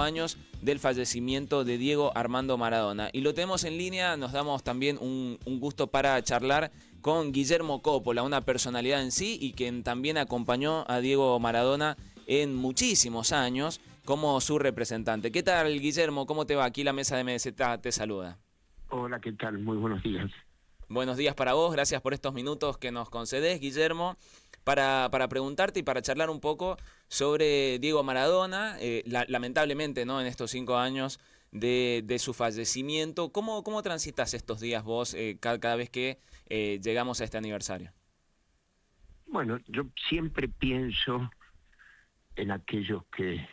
años del fallecimiento de Diego Armando Maradona. Y lo tenemos en línea, nos damos también un gusto para charlar con Guillermo Coppola, una personalidad en sí y quien también acompañó a Diego Maradona en muchísimos años como su representante. ¿Qué tal, Guillermo? ¿Cómo te va? Aquí la mesa de MDZ te saluda. Hola, ¿qué tal? Muy buenos días. Buenos días para vos, gracias por estos minutos que nos concedes, Guillermo, para preguntarte y para charlar un poco sobre Diego Maradona, lamentablemente, ¿no? En estos 5 años de su fallecimiento. ¿Cómo transitas estos días vos cada vez que llegamos a este aniversario? Bueno, yo siempre pienso en aquellos que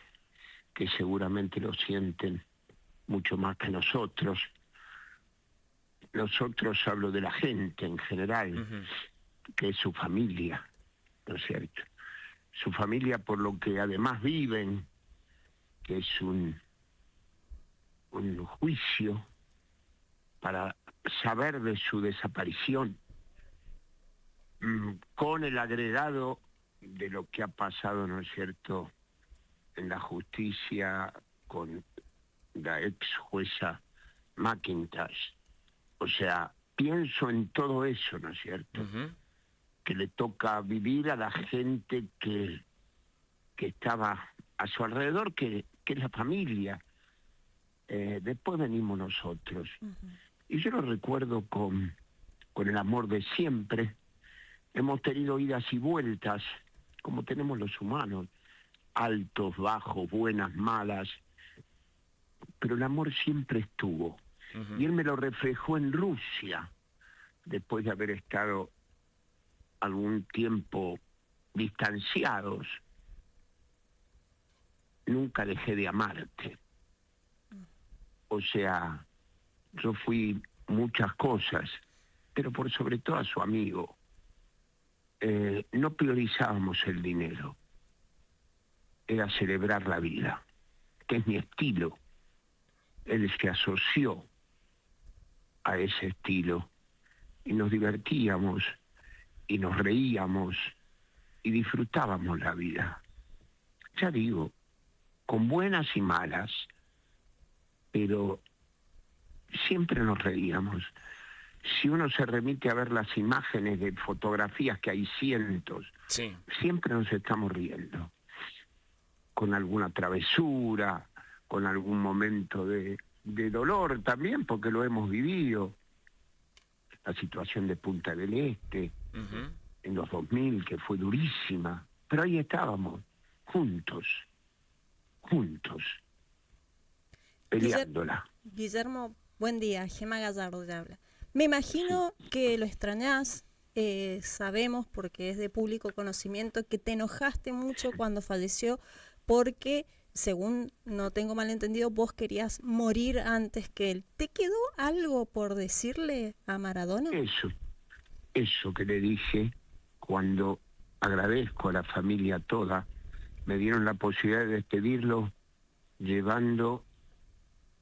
seguramente lo sienten mucho más que nosotros. Nosotros hablo de la gente en general, que es su familia, ¿no es cierto? Su familia por lo que además viven, que es un juicio para saber de su desaparición, con el agregado de lo que ha pasado, ¿no es cierto?, en la justicia con la ex jueza McIntosh. O sea, pienso en todo eso, ¿no es cierto?, que le toca vivir a la gente que estaba a su alrededor, que es la familia. Después venimos nosotros. Y yo lo recuerdo con el amor de siempre. Hemos tenido idas y vueltas, como tenemos los humanos, altos, bajos, buenas, malas, pero el amor siempre estuvo. Y él me lo reflejó en Rusia, después de haber estado algún tiempo distanciados. Nunca dejé de amarte. O sea, yo fui muchas cosas, pero por sobre todo a su amigo. No priorizábamos el dinero, era celebrar la vida, que es mi estilo. Él se asoció a ese estilo y nos divertíamos y nos reíamos y disfrutábamos la vida. Ya digo, con buenas y malas, pero siempre nos reíamos. Si uno se remite a ver las imágenes de fotografías, que hay cientos, Sí. siempre nos estamos riendo, con alguna travesura, con algún momento de dolor también, porque lo hemos vivido. La situación de Punta del Este, en los 2000, que fue durísima, pero ahí estábamos, juntos, peleándola. Guillermo, buen día. Gemma Gallardo te habla. Me Sí, imagino que lo extrañás. Sabemos, porque es de público conocimiento, que te enojaste mucho cuando falleció porque, según no tengo mal entendido, vos querías morir antes que él. ¿Te quedó algo por decirle a Maradona? eso que le dije cuando agradezco a la familia toda, me dieron la posibilidad de despedirlo llevando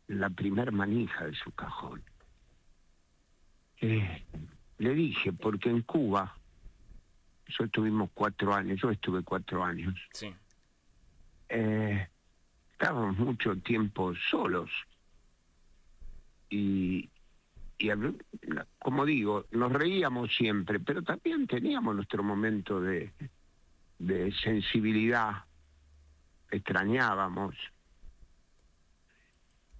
la primer manija de su cajón. Le dije, porque en Cuba, yo estuvimos 4 años, yo estuve 4 años, Sí. estábamos mucho tiempo solos y como digo, nos reíamos siempre, pero también teníamos nuestro momento de sensibilidad, extrañábamos.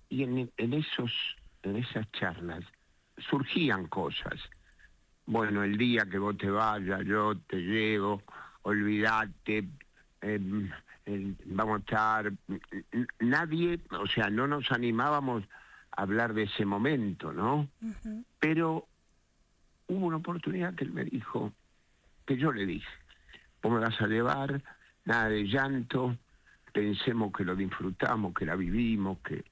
Y en esas charlas surgían cosas. Bueno, el día que vos te vayas, yo te llevo, olvídate, vamos a estar... Nadie, o sea, no nos animábamos a hablar de ese momento, ¿no? Pero hubo una oportunidad que él me dijo, que yo le dije, vos me vas a llevar, nada de llanto, pensemos que lo disfrutamos, que la vivimos, que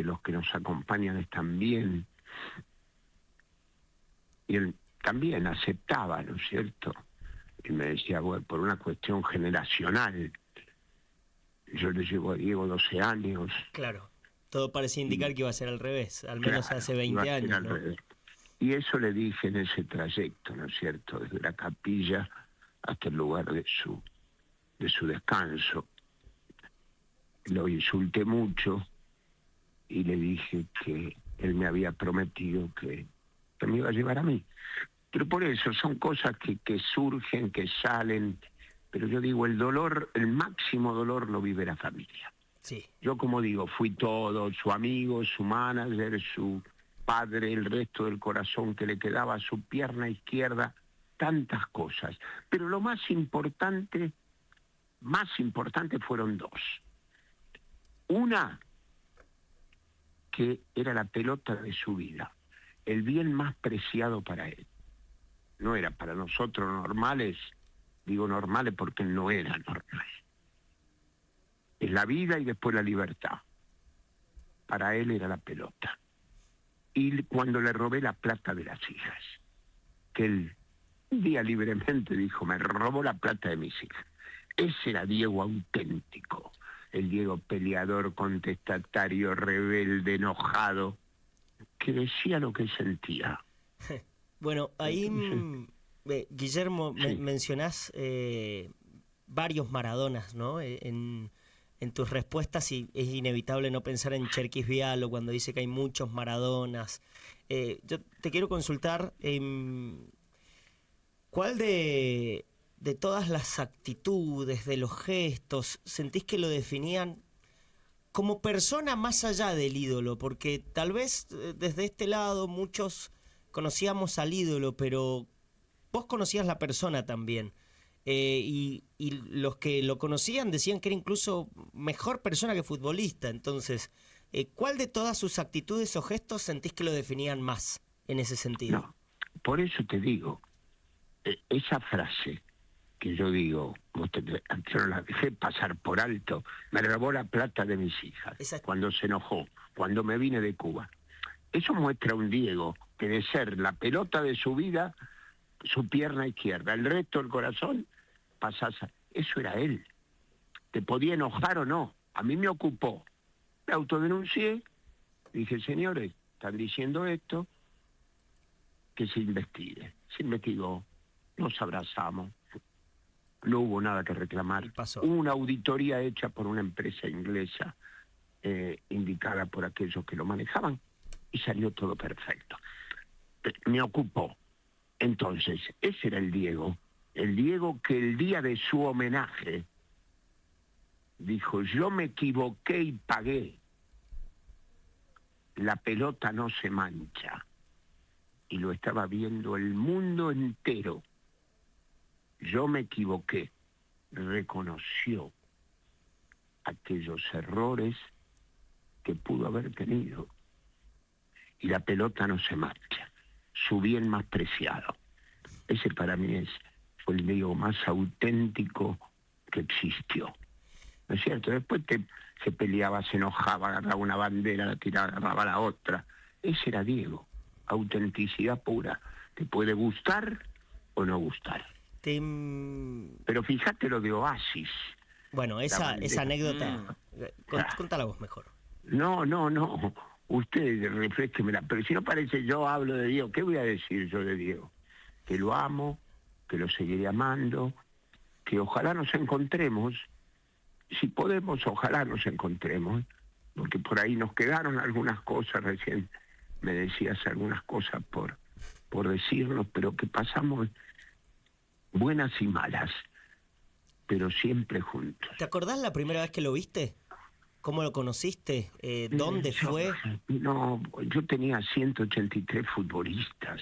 los que nos acompañan están bien. Y él también aceptaba, ¿no es cierto? Y me decía, bueno, por una cuestión generacional, yo le llevo a Diego 12 años. Claro, todo parecía Y indicar que iba a ser al revés, al menos claro, hace iba 20 a ser años, al ¿no? revés. Y eso le dije en ese trayecto, ¿no es cierto? Desde la capilla hasta el lugar de su descanso. lo insulté mucho y le dije que él me había prometido que me iba a llevar a mí. Pero por eso son cosas que surgen, que salen, pero yo digo, el dolor, el máximo dolor lo vive la familia. Sí. Yo, como digo, fui todo, su amigo, su manager, su padre, el resto del corazón que le quedaba, su pierna izquierda, tantas cosas. Pero lo más importante fueron dos. Una, que era la pelota de su vida, el bien más preciado para él. No era para nosotros normales, digo normales porque no era normal. Es la vida y después la libertad. Para él era la pelota. Y cuando le robé la plata de las hijas, que él un día libremente dijo, me robó la plata de mis hijas. Ese era Diego auténtico, el Diego peleador, contestatario, rebelde, enojado, que decía lo que sentía. Bueno, ahí, Guillermo, Sí. mencionás varios Maradonas, ¿no? En tus respuestas, y es inevitable no pensar en Cherkis Vialo cuando dice que hay muchos Maradonas. Yo te quiero consultar, ¿cuál de todas las actitudes, de los gestos, sentís que lo definían como persona más allá del ídolo? Porque tal vez desde este lado muchos conocíamos al ídolo, pero vos conocías la persona también. Y los que lo conocían decían que era incluso mejor persona que futbolista. Entonces, ¿cuál de todas sus actitudes o gestos sentís que lo definían más en ese sentido? No, por eso te digo, esa frase que yo digo, yo no la dejé pasar por alto, me robó la plata de mis hijas, cuando se enojó, cuando me vine de Cuba. Eso muestra un Diego que de ser la pelota de su vida, su pierna izquierda, el resto del corazón, eso era él. Te podía enojar o no, a mí me ocupó. Me autodenuncié, dije, señores, están diciendo esto, que se investigue. Se investigó, nos abrazamos, no hubo nada que reclamar. Hubo una auditoría hecha por una empresa inglesa, indicada por aquellos que lo manejaban, y salió todo perfecto. Me ocupó. Entonces, ese era el Diego que el día de su homenaje dijo, yo me equivoqué y pagué. La pelota no se mancha. Y lo estaba viendo el mundo entero. Yo me equivoqué. Reconoció aquellos errores que pudo haber tenido. Y la pelota no se marcha. Su bien más preciado. Ese para mí fue el Diego más auténtico que existió. ¿No es cierto? Después se peleaba, se enojaba, agarraba una bandera, la tiraba, agarraba la otra. Ese era Diego. Autenticidad pura. Te puede gustar o no gustar. Pero fíjate lo de Oasis. Bueno, esa anécdota, contala vos mejor. No. Usted refresquemela. Pero si no parece, yo hablo de Diego. ¿Qué voy a decir yo de Diego? Que lo amo, que lo seguiré amando, que ojalá nos encontremos. Si podemos, ojalá nos encontremos. Porque por ahí nos quedaron algunas cosas. Recién me decías algunas cosas por decirnos, pero que pasamos buenas y malas, pero siempre juntos. ¿Te acordás la primera vez que lo viste? ¿Cómo lo conociste? ¿Dónde fue? No, yo tenía 183 futbolistas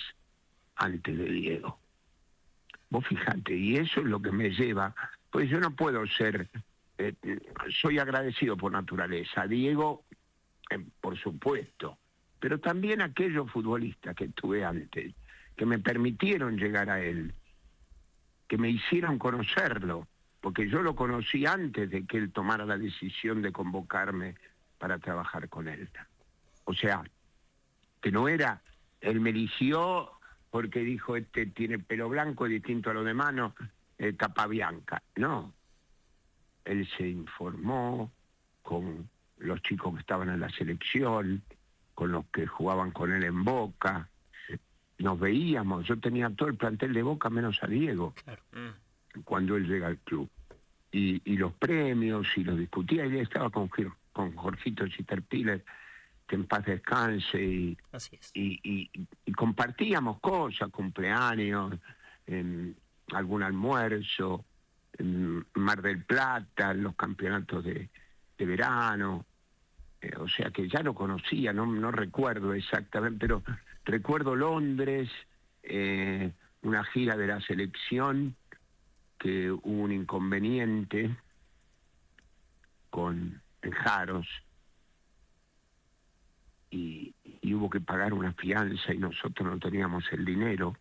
antes de Diego. Vos fijate, y eso es lo que me lleva, pues yo no puedo ser, soy agradecido por naturaleza, Diego, por supuesto, pero también aquellos futbolistas que tuve antes, que me permitieron llegar a él, que me hicieron conocerlo, porque yo lo conocí antes de que él tomara la decisión de convocarme para trabajar con él. O sea, que no era, él me eligió porque dijo, este tiene pelo blanco distinto a los demás, no, capa bianca. No, él se informó con los chicos que estaban en la selección, con los que jugaban con él en Boca. Nos veíamos, yo tenía todo el plantel de Boca menos a Diego, claro. Cuando él llega al club. y los premios, y los discutía, y estaba con Jorgito Chiterpiler, que en paz descanse, Así es. y compartíamos cosas, cumpleaños, algún almuerzo, en Mar del Plata, los campeonatos de verano, o sea que ya lo conocía, no recuerdo exactamente, pero recuerdo Londres, una gira de la selección, que hubo un inconveniente en Jaros, y hubo que pagar una fianza y nosotros no teníamos el dinero.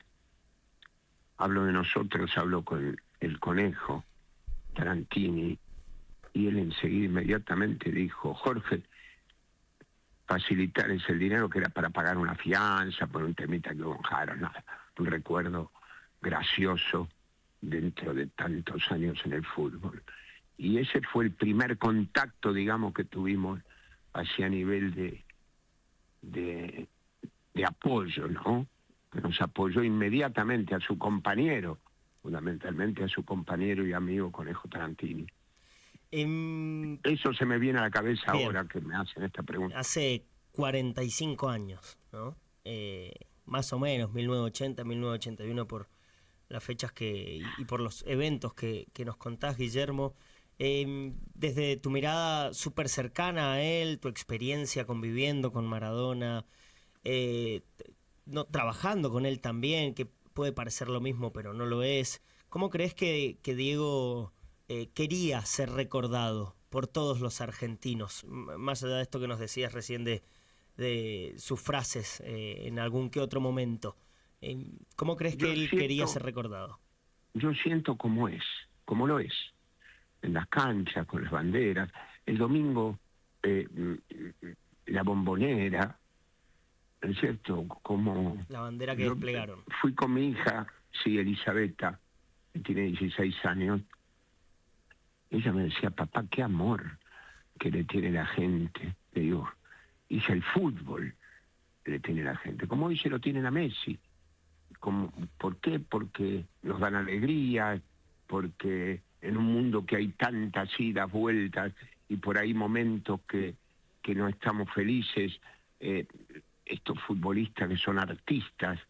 Hablo de nosotros, hablo con el Conejo Tarantini, y él enseguida inmediatamente dijo: Jorge, facilitar ese dinero, que era para pagar una fianza por un temita que hubo en Jaros, nada, un recuerdo gracioso dentro de tantos años en el fútbol. Y ese fue el primer contacto, digamos, que tuvimos hacia nivel de apoyo, ¿no? Que nos apoyó inmediatamente a su compañero, fundamentalmente a su compañero y amigo Conejo Tarantini. Eso se me viene a la cabeza. Bien. Ahora que me hacen esta pregunta. Hace 45 años, ¿no? Más o menos, 1980, 1981, por las fechas y por los eventos que nos contás, Guillermo. Desde tu mirada súper cercana a él, tu experiencia conviviendo con Maradona, trabajando con él también, que puede parecer lo mismo, pero no lo es. ¿Cómo crees que Diego quería ser recordado por todos los argentinos? Más allá de esto que nos decías recién de sus frases en algún que otro momento. ¿Cómo crees que él quería ser recordado? Yo siento como lo es. En las canchas, con las banderas. El domingo, la Bombonera, ¿no es cierto? Como la bandera que desplegaron. Fui con mi hija, sí, Elisabetta, que tiene 16 años. Ella me decía: papá, qué amor que le tiene la gente. Le digo: hija, el fútbol le tiene la gente. Como hoy se lo tienen a Messi. ¿Por qué? Porque nos dan alegría, porque en un mundo que hay tantas idas, vueltas, y por ahí momentos que no estamos felices, estos futbolistas que son artistas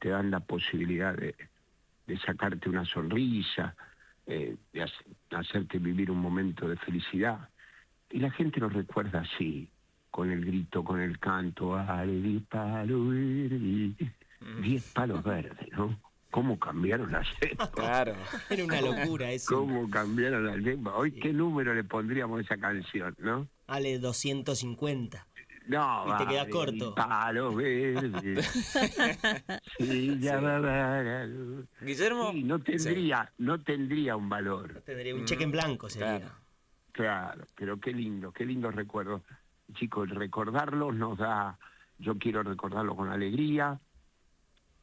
te dan la posibilidad de sacarte una sonrisa, de hacerte vivir un momento de felicidad. Y la gente nos recuerda así, con el grito, con el canto: ¡Ale, 10 palos verdes! 10 palos verdes, ¿no? ¿Cómo cambiaron las épocas? Claro. Era una locura eso. ¿Cómo cambiaron las épocas? Hoy, sí. ¿Qué número le pondríamos a esa canción, no? Ale, 250. No, y te queda corto. Palos verdes. Sí, ya va. Guillermo. Sí, no tendría un valor. No tendría un cheque en blanco, sería. Claro, pero qué lindo recuerdo. Chicos, recordarlos nos da... Yo quiero recordarlo con alegría,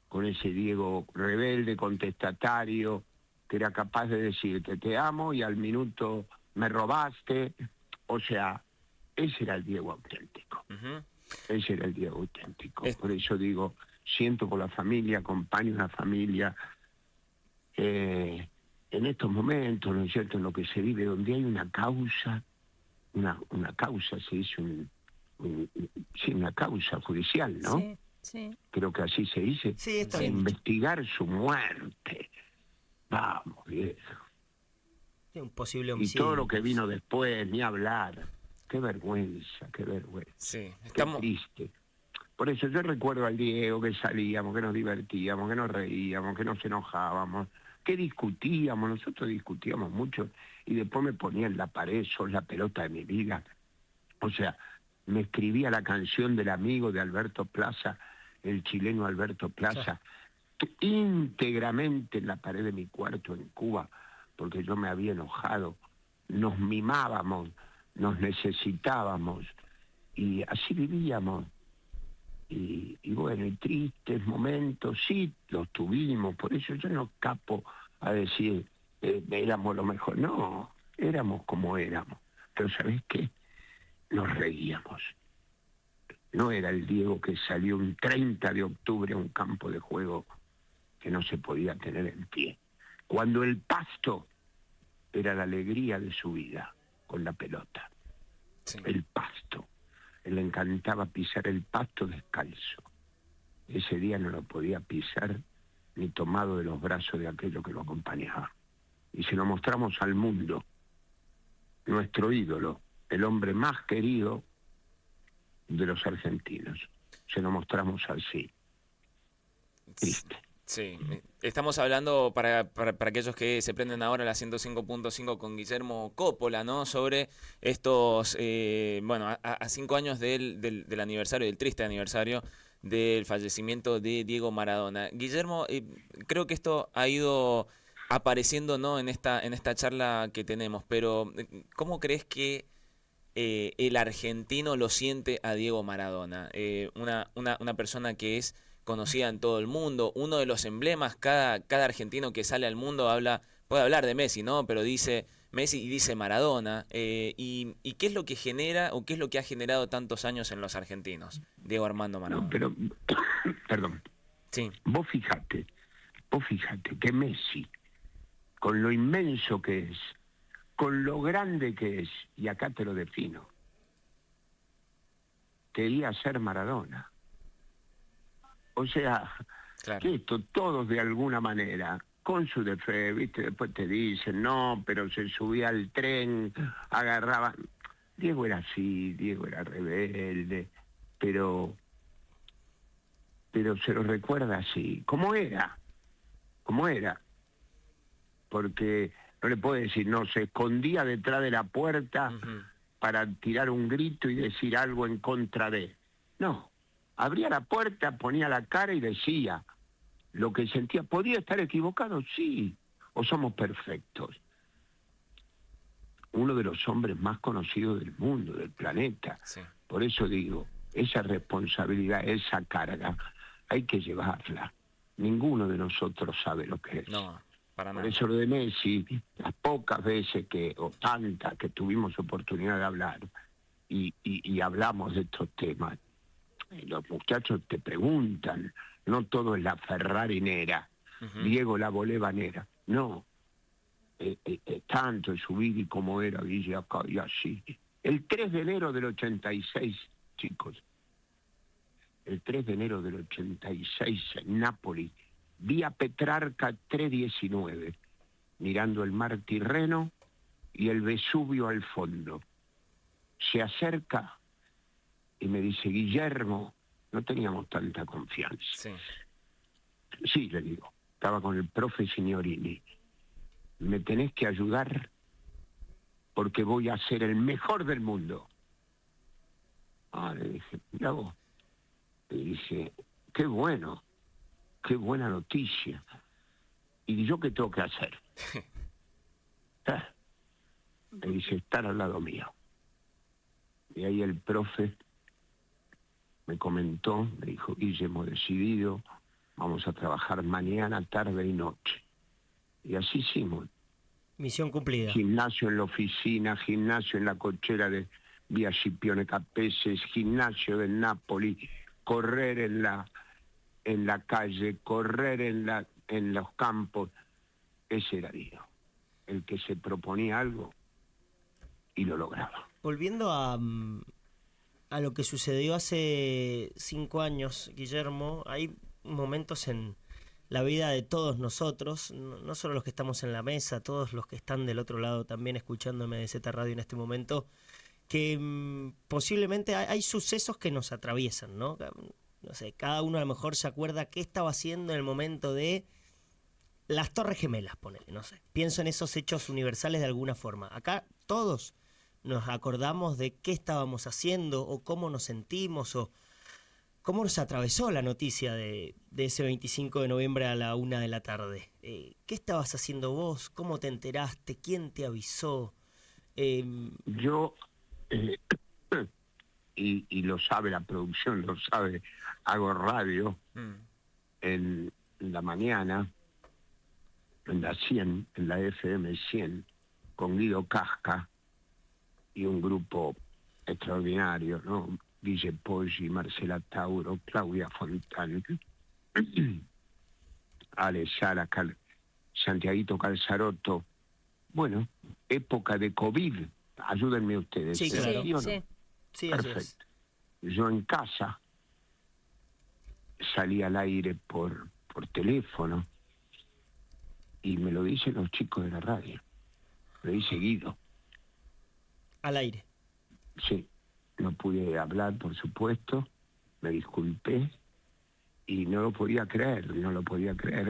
con ese Diego rebelde, contestatario, que era capaz de decirte: te amo, y al minuto me robaste. O sea, ese era el Diego auténtico. Ese era el Diego auténtico. Por eso digo, siento por la familia, acompaño a la familia en estos momentos, ¿no es cierto?, en lo que se vive, donde hay una causa, una causa, se dice una causa judicial, ¿no? Sí, sí. Creo que así se dice. Sí, está bien. Investigar su muerte. Vamos, viejo. Sí, un posible homicidio. Y todo lo que vino después, ni hablar. Qué vergüenza, qué vergüenza. Sí, estamos... Qué triste. Por eso yo recuerdo al Diego, que salíamos, que nos divertíamos, que nos reíamos, que nos enojábamos, que discutíamos. Nosotros discutíamos mucho, y después me ponía en la pared: sos la pelota de mi vida. O sea, me escribía la canción del amigo de Alberto Plaza, el chileno Alberto Plaza, íntegramente en la pared de mi cuarto en Cuba, porque yo me había enojado. Nos mimábamos, nos necesitábamos, y así vivíamos. Y bueno, y tristes momentos, sí, los tuvimos. Por eso yo no escapo a decir éramos lo mejor. No, éramos como éramos. Pero ¿sabés qué? Nos reíamos. No era el Diego que salió un 30 de octubre a un campo de juego que no se podía tener en pie. Cuando el pasto era la alegría de su vida con la pelota, Sí. el pasto. Él le encantaba pisar el pasto descalzo. Ese día no lo podía pisar ni tomado de los brazos de aquello que lo acompañaba. Y se lo mostramos al mundo, nuestro ídolo, el hombre más querido de los argentinos. Se lo mostramos así. Triste. Sí, estamos hablando para aquellos que se prenden ahora la 105.5 con Guillermo Coppola, ¿no? Sobre estos, bueno, a 5 años del aniversario, del triste aniversario del fallecimiento de Diego Maradona. Guillermo, creo que esto ha ido apareciendo, ¿no? en esta charla que tenemos, pero ¿cómo crees que el argentino lo siente a Diego Maradona? Una persona que es conocida en todo el mundo, uno de los emblemas, cada argentino que sale al mundo puede hablar de Messi, ¿no? Pero dice Messi y dice Maradona. Y ¿qué es lo que genera o qué es lo que ha generado tantos años en los argentinos? Diego Armando Maradona. No, pero, perdón, Sí, vos fíjate que Messi, con lo inmenso que es, con lo grande que es, y acá te lo defino, quería ser Maradona. O sea, claro. que esto todos de alguna manera, con su defecto, ¿viste? Después te dicen, no, pero se subía al tren, agarraba... Diego era así, Diego era rebelde, pero se lo recuerda así, como era, porque no le puedo decir, no, se escondía detrás de la puerta Ujú. para tirar un grito y decir algo en contra de... No, abría la puerta, ponía la cara y decía lo que sentía. ¿Podía estar equivocado? Sí, o somos perfectos. Uno de los hombres más conocidos del mundo, del planeta. Sí. Por eso digo, esa responsabilidad, esa carga, hay que llevarla. Ninguno de nosotros sabe lo que es. No, para Por nada. eso lo de Messi, las pocas veces o tantas que tuvimos oportunidad de hablar y hablamos de estos temas, los muchachos te preguntan, no todo es la Ferrarinera, Ujú. Diego la Bolevanera, no. Tanto en su vida y como era Guille acá y así. El 3 de enero del 86, chicos, el 3 de enero del 86 en Nápoles, vía Petrarca 319, mirando el mar Tirreno y el Vesubio al fondo. Se acerca y me dice, Guillermo, no teníamos tanta confianza. Sí. Sí, le digo, estaba con el profe Signorini. Me tenés que ayudar porque voy a ser el mejor del mundo. Ah, le dije, mira vos. Le dije, qué bueno, qué buena noticia. ¿Y yo qué tengo que hacer? Me dice, estar al lado mío. Y ahí el profe me comentó, me dijo, Guille, hemos decidido, vamos a trabajar mañana, tarde y noche. Y así hicimos. Misión cumplida. Gimnasio en la oficina, gimnasio en la cochera de Vía Scipione Capeses, gimnasio de Nápoles, correr en la calle, correr en los campos. Ese era Diego, el que se proponía algo y lo lograba. Volviendo a lo que sucedió hace 5 años, Guillermo, hay momentos en la vida de todos nosotros, no solo los que estamos en la mesa, todos los que están del otro lado también escuchando MDZ Radio en este momento, que posiblemente hay sucesos que nos atraviesan, ¿no? No sé, cada uno a lo mejor se acuerda qué estaba haciendo en el momento de las Torres Gemelas, ponele, no sé. Pienso en esos hechos universales de alguna forma. Acá todos nos acordamos de qué estábamos haciendo o cómo nos sentimos o cómo nos atravesó la noticia de ese 25 de noviembre a la 1 de la tarde. ¿Qué estabas haciendo vos? ¿Cómo te enteraste? ¿Quién te avisó? Yo, y lo sabe la producción, lo sabe, hago radio en la mañana, en la 100, en la FM 100, con Guido Casca y un grupo extraordinario, ¿no? Guille Poggi, Marcela Tauro, Claudia Fontán, Ale Sara, Santiaguito Calzarotto, bueno, época de COVID, ayúdenme ustedes. Sí, claro. ¿Sí o no? Sí. Sí, así es. Perfecto. Yo en casa salí al aire por teléfono y me lo dicen los chicos de la radio. Lo dice Guido. Al aire. Sí, no pude hablar, por supuesto, me disculpé y no lo podía creer.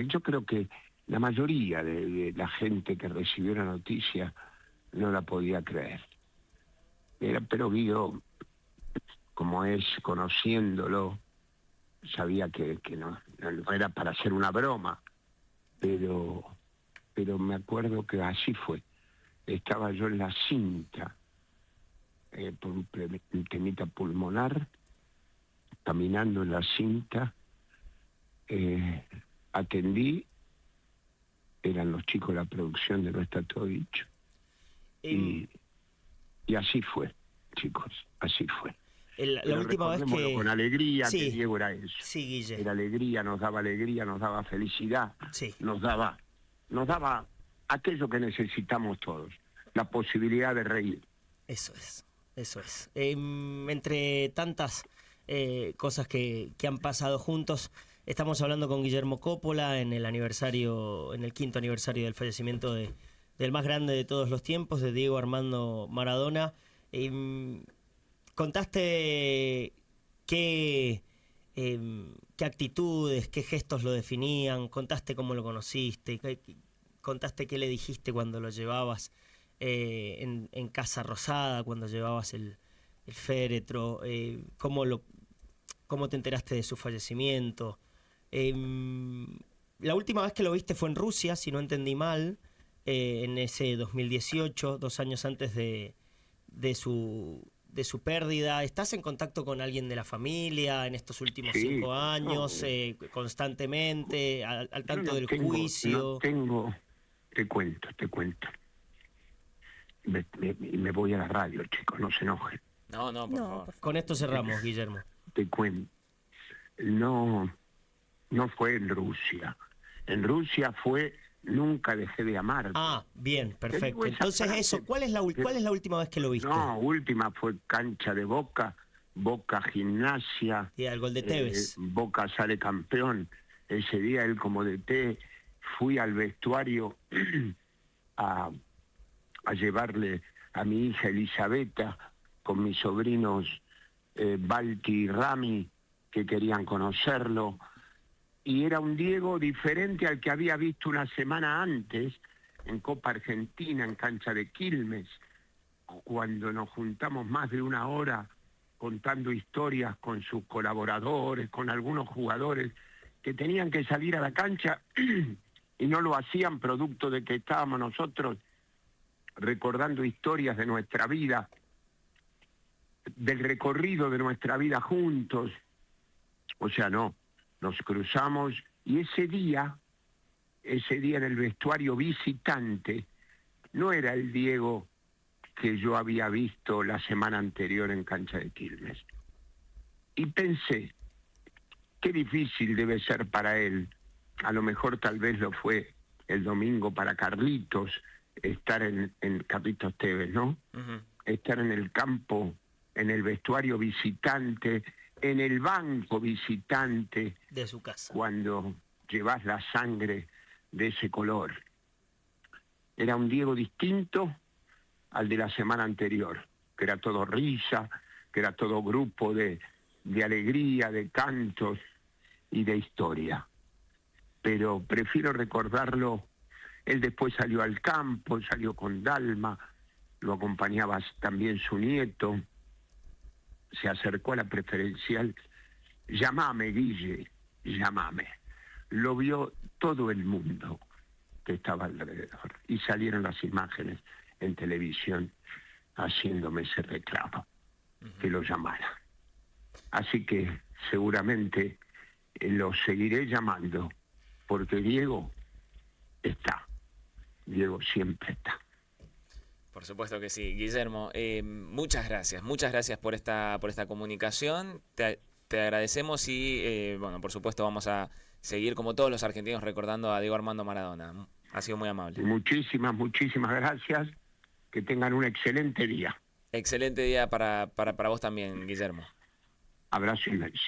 Yo creo que la mayoría de la gente que recibió la noticia no la podía creer. Pero Guido, como es, conociéndolo, sabía que no era para hacer una broma, pero me acuerdo que así fue. Estaba yo en la cinta, por un temita pulmonar, caminando en la cinta, atendí, eran los chicos de la producción de No Está Todo Dicho, y así fue, chicos, así fue. La Pero última vez recordémoslo que... con alegría, Sí. que Diego era eso. Sí, Guille. Era alegría, nos daba felicidad, Sí. nos daba aquello que necesitamos todos, la posibilidad de reír. Eso es. Entre tantas cosas que han pasado juntos, estamos hablando con Guillermo Coppola en el quinto aniversario del fallecimiento del más grande de todos los tiempos, de Diego Armando Maradona. Contaste qué actitudes, qué gestos lo definían, contaste cómo lo conociste, contaste qué le dijiste cuando lo llevabas en Casa Rosada, cuando llevabas el féretro, cómo te enteraste de su fallecimiento. La última vez que lo viste fue en Rusia, si no entendí mal, en ese 2018, 2 años antes de su pérdida. ¿Estás en contacto con alguien de la familia en estos últimos 5 años, constantemente, al tanto del juicio? Te cuento. Me voy a la radio, chicos, no se enojen. No, por favor. Con esto cerramos, Guillermo. Te cuento. No fue en Rusia. En Rusia fue Nunca dejé de amarte. Ah, bien, perfecto. esa Entonces frase, eso, ¿cuál es la última vez que lo viste? No, última fue cancha de Boca Gimnasia. Y al gol de Tevez. Boca sale campeón. Ese día él como DT, fui al vestuario a llevarle a mi hija Elisabetta con mis sobrinos Balti y Rami, que querían conocerlo. Y era un Diego diferente al que había visto una semana antes en Copa Argentina, en cancha de Quilmes, cuando nos juntamos más de 1 hora contando historias con sus colaboradores, con algunos jugadores que tenían que salir a la cancha y no lo hacían producto de que estábamos nosotros recordando historias de nuestra vida, del recorrido de nuestra vida juntos. O sea, no. Nos cruzamos y ese día en el vestuario visitante, no era el Diego que yo había visto la semana anterior en cancha de Quilmes. Y pensé, qué difícil debe ser para él, a lo mejor tal vez lo fue el domingo para Carlitos, estar en Carlitos Tevez, ¿no? Uh-huh. Estar en el campo, en el vestuario visitante, en el banco visitante De su casa. cuando llevas la sangre de ese color. Era un Diego distinto al de la semana anterior, que era todo risa, que era todo grupo de alegría, de cantos y de historia. Pero prefiero recordarlo, él después salió al campo, salió con Dalma, lo acompañaba también su nieto, se acercó a la preferencial, llamame Guille, llamame. Lo vio todo el mundo que estaba alrededor y salieron las imágenes en televisión haciéndome ese reclamo, que lo llamara. Así que seguramente lo seguiré llamando, porque Diego está, Diego siempre está. Por supuesto que sí. Guillermo, muchas gracias por esta comunicación. Te agradecemos y, bueno, por supuesto vamos a seguir como todos los argentinos recordando a Diego Armando Maradona. Ha sido muy amable. Muchísimas gracias. Que tengan un excelente día. Excelente día para vos también, Guillermo. Abrazo inmenso.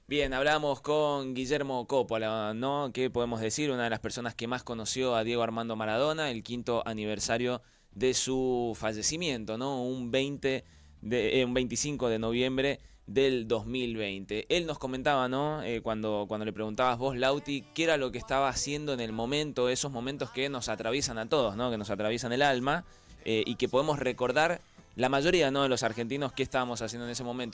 Bien, hablamos con Guillermo Coppola, ¿no? ¿Qué podemos decir? Una de las personas que más conoció a Diego Armando Maradona, el 5º aniversario de su fallecimiento, ¿no? Un 25 de noviembre del 2020. Él nos comentaba, ¿no? Cuando le preguntabas vos, Lauti, qué era lo que estaba haciendo en el momento, esos momentos que nos atraviesan a todos, ¿no? Que nos atraviesan el alma y que podemos recordar la mayoría, ¿no? De los argentinos qué estábamos haciendo en ese momento.